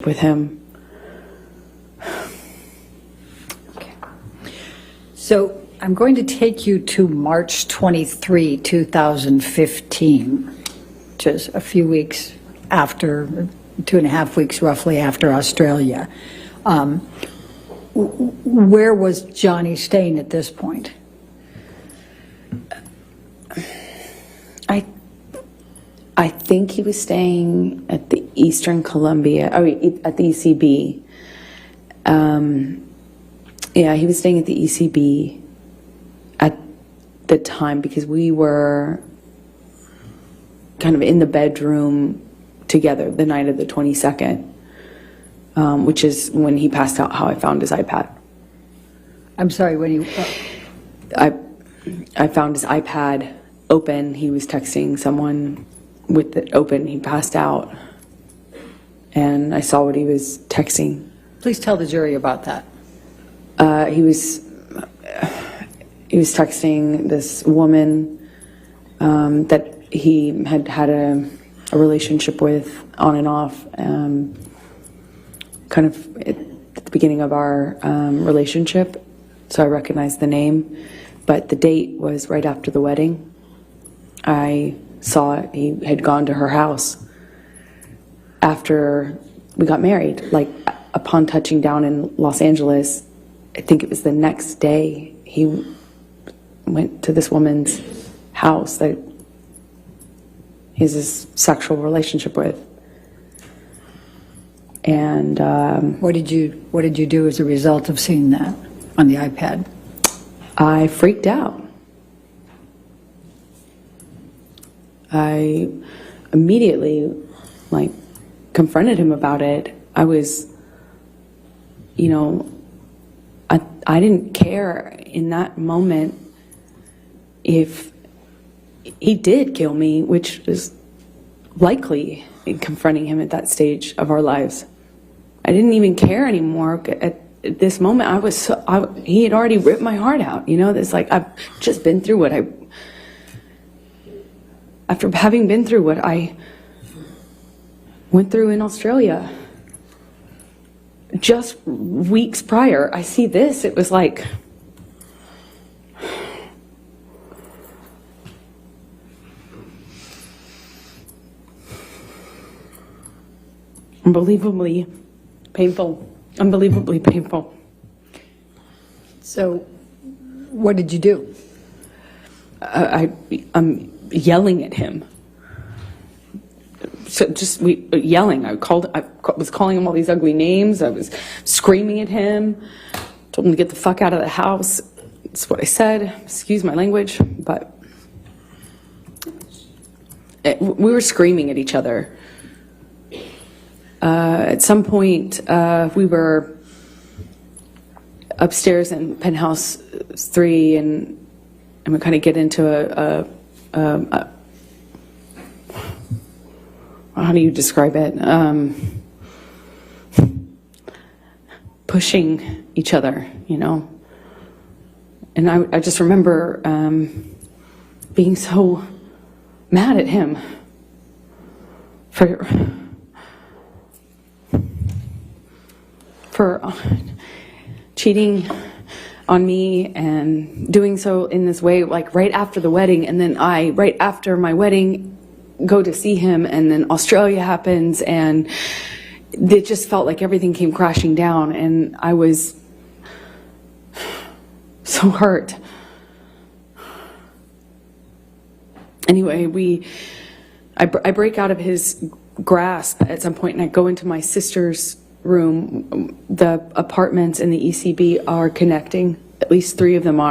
with him. Okay. So I'm going to take you to March 23, 2015, which is a few weeks after, 2.5 weeks roughly after Australia. Where was Johnny staying at this point? I think he was staying at the Eastern Columbia, at the ECB. Yeah, he was staying at the ECB at the time because we were kind of in the bedroom together the night of the 22nd, which is when he passed out, how I found his iPad. I'm sorry, when you... I found his iPad open. He was texting someone with it open. He passed out, and I saw what he was texting. Please tell the jury about that. He was texting this woman that he had had a relationship with on and off, kind of at the beginning of our relationship. So I recognized the name, but the date was right after the wedding. I saw it. He had gone to her house after we got married. Like, upon touching down in Los Angeles, I think it was the next day, he went to this woman's house that he has this sexual relationship with. And What did you do as a result of seeing that on the iPad? I freaked out. I immediately, confronted him about it. I was, I didn't care in that moment if he did kill me, which is likely in confronting him at that stage of our lives. I didn't even care anymore. At this moment, he had already ripped my heart out. It's like, I've just been through after having been through what I went through in Australia. Just weeks prior, I see this. It was like, unbelievably painful. Unbelievably painful. So, what did you do? I'm yelling at him. So yelling. I was calling him all these ugly names. I was screaming at him. Told him to get the fuck out of the house. That's what I said. Excuse my language, but we were screaming at each other. At some point, we were upstairs in penthouse 3, and we kind of get into how do you describe it? Pushing each other, And I just remember being so mad at him for cheating on me and doing so in this way, like right after the wedding. And then right after my wedding, go to see him, and then Australia happens, and it just felt like everything came crashing down, and I was so hurt. Anyway, I break out of his grasp at some point, and I go into my sister's room. The apartments in the ECB are connecting. At least 3 of them are.